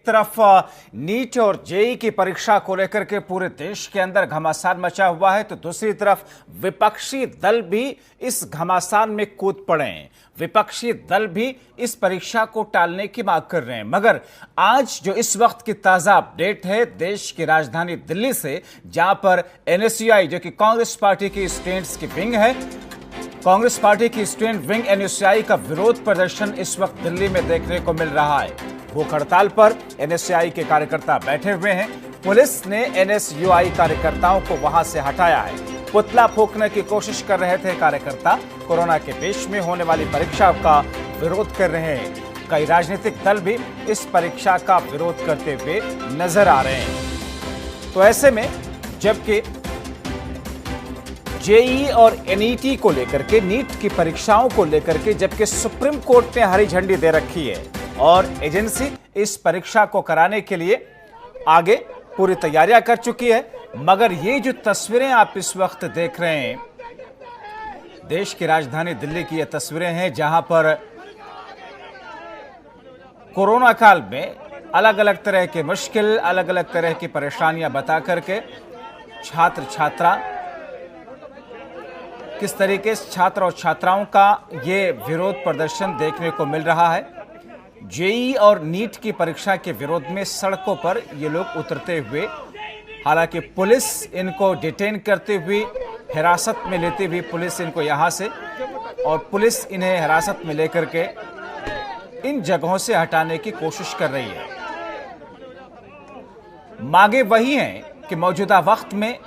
तरफ नीट और जेई की परीक्षा को लेकर के पूरे देश के अंदर घमासान मचा हुआ है, तो दूसरी तरफ विपक्षी दल भी इस घमासान में कूद पड़े हैं। विपक्षी दल भी इस परीक्षा को टालने की मांग कर रहे हैं। मगर आज जो इस वक्त की ताजा अपडेट है देश की राजधानी दिल्ली से, जहां पर एनएसयूआई जो कि कांग्रेस पार्टी की स्टूडेंट्स की विंग है, कांग्रेस पार्टी की स्टूडेंट विंग एनएसयूआई का विरोध प्रदर्शन इस वक्त दिल्ली में देखने को मिल रहा है। भूख हड़ताल पर एनएसयूआई के कार्यकर्ता बैठे हुए हैं। पुलिस ने एनएसयूआई कार्यकर्ताओं को वहां से हटाया है। पुतला फूंकने की कोशिश कर रहे थे कार्यकर्ता। कोरोना के बीच में होने वाली परीक्षा का विरोध कर रहे हैं। कई राजनीतिक दल भी इस परीक्षा का विरोध करते हुए नजर आ रहे हैं। तो ऐसे में जबकि जेई और एनईटी को लेकर के, नीट की परीक्षाओं को लेकर के जबकि सुप्रीम कोर्ट ने हरी झंडी दे रखी है और एजेंसी इस परीक्षा को कराने के लिए आगे पूरी तैयारियां कर चुकी है, मगर ये जो तस्वीरें आप इस वक्त देख रहे हैं, देश की राजधानी दिल्ली की ये तस्वीरें हैं जहां पर कोरोना काल में अलग अलग तरह के मुश्किल, अलग अलग तरह की परेशानियां बता करके छात्र छात्रा किस तरीके से छात्र और छात्राओं का ये विरोध प्रदर्शन देखने को मिल रहा है। जेई और नीट की परीक्षा के विरोध में सड़कों पर ये लोग उतरते हुए, हालांकि पुलिस इनको डिटेन करते हुए, हिरासत में लेते हुए पुलिस इनको यहां से, और पुलिस इन्हें हिरासत में लेकर के इन जगहों से हटाने की कोशिश कर रही है। मांगे वही हैं कि मौजूदा वक्त में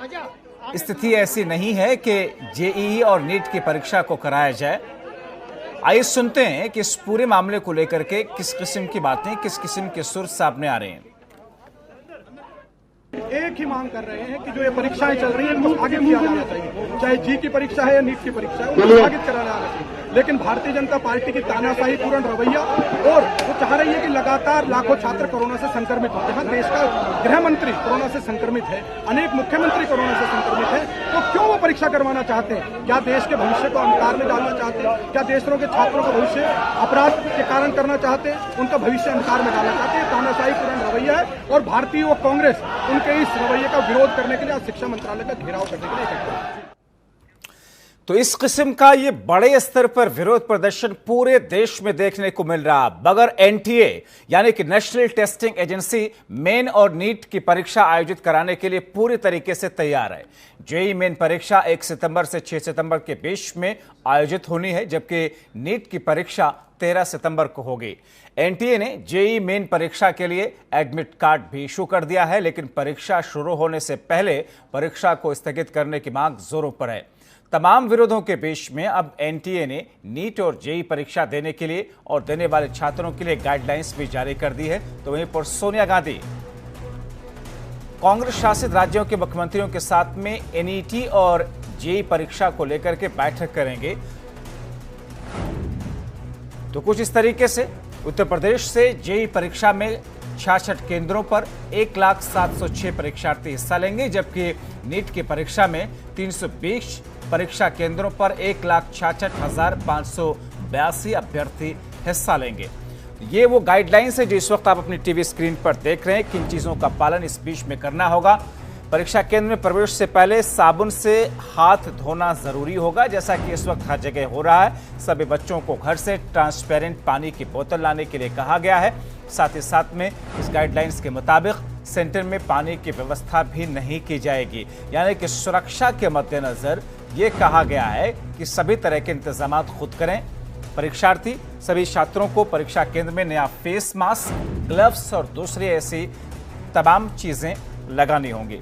स्थिति ऐसी नहीं है कि जेईई और नीट की परीक्षा को कराया जाए। आइए सुनते हैं कि इस पूरे मामले को लेकर के किस किस्म की बातें, किस किस्म के सुर सामने आ रहे हैं। एक ही मांग कर रहे हैं कि जो ये परीक्षाएं चल रही हैं इनको आगे किया जाना चाहिए, चाहे जी की परीक्षा है या नीट की परीक्षा है, उनको आगे कराया जाना चाहिए। लेकिन भारतीय जनता पार्टी की तानाशाही पूर्ण रवैया, और वो चाह रही है कि लगातार लाखों छात्र कोरोना से संक्रमित हो। जहां देश का गृह मंत्री कोरोना से संक्रमित है, अनेक मुख्यमंत्री कोरोना से संक्रमित है, तो क्यों वो परीक्षा करवाना चाहते हैं? क्या देश के भविष्य को अंधकार में डालना चाहते हैं? क्या देशों के छात्रों का भविष्य अपराध के कारण करना चाहते हैं? उनका भविष्य अंधकार में डालना चाहते हैं। तानाशाही पूर्ण रवैया है और भारतीय व कांग्रेस उनके इस रवैये का विरोध करने के लिए आज शिक्षा मंत्रालय का घेराव करने के लिए इकट्ठा हुए। तो इस किस्म का ये बड़े स्तर पर विरोध प्रदर्शन पूरे देश में देखने को मिल रहा, मगर एनटीए यानी कि नेशनल टेस्टिंग एजेंसी मेन और नीट की परीक्षा आयोजित कराने के लिए पूरी तरीके से तैयार है। जेई मेन परीक्षा 1 सितंबर से 6 सितंबर के बीच में आयोजित होनी है, जबकि नीट की परीक्षा 13 सितंबर को होगी। एनटीए ने जेई मेन परीक्षा के लिए एडमिट कार्ड भी इशू कर दिया है, लेकिन परीक्षा शुरू होने से पहले परीक्षा को स्थगित करने की मांग जोरों पर है। तमाम विरोधों के बीच में अब एनटीए ने नीट और जेई परीक्षा देने के लिए और देने वाले छात्रों के लिए गाइडलाइंस भी जारी कर दी है। तो वहीं पर सोनिया गांधी कांग्रेस शासित राज्यों के मुख्यमंत्रियों के साथ में एनईटी और जेई परीक्षा को लेकर के बैठक करेंगे। तो कुछ इस तरीके से उत्तर प्रदेश से जेई परीक्षा में 66 केंद्रों पर 1,0706 परीक्षार्थी हिस्सा लेंगे, जबकि नीट की परीक्षा में 320 परीक्षा केंद्रों पर 1,66,582 अभ्यर्थी हिस्सा लेंगे। ये वो गाइडलाइंस है जो इस वक्त आप अपनी टीवी स्क्रीन पर देख रहे हैं। किन चीजों का पालन इस बीच में करना होगा? परीक्षा केंद्र में प्रवेश से पहले साबुन से हाथ धोना जरूरी होगा, जैसा कि इस वक्त हर जगह हो रहा है। सभी बच्चों को घर से ट्रांसपेरेंट पानी की बोतल लाने के लिए कहा गया है। साथ ही साथ में इस गाइडलाइंस के मुताबिक सेंटर में पानी की व्यवस्था भी नहीं की जाएगी, यानी कि सुरक्षा के मद्देनजर ये कहा गया है कि सभी तरह के इंतजाम खुद करें। परीक्षार्थी सभी छात्रों को परीक्षा केंद्र में नया फेस मास्क, ग्लव्स और दूसरी ऐसी तमाम चीजें लगानी होंगी।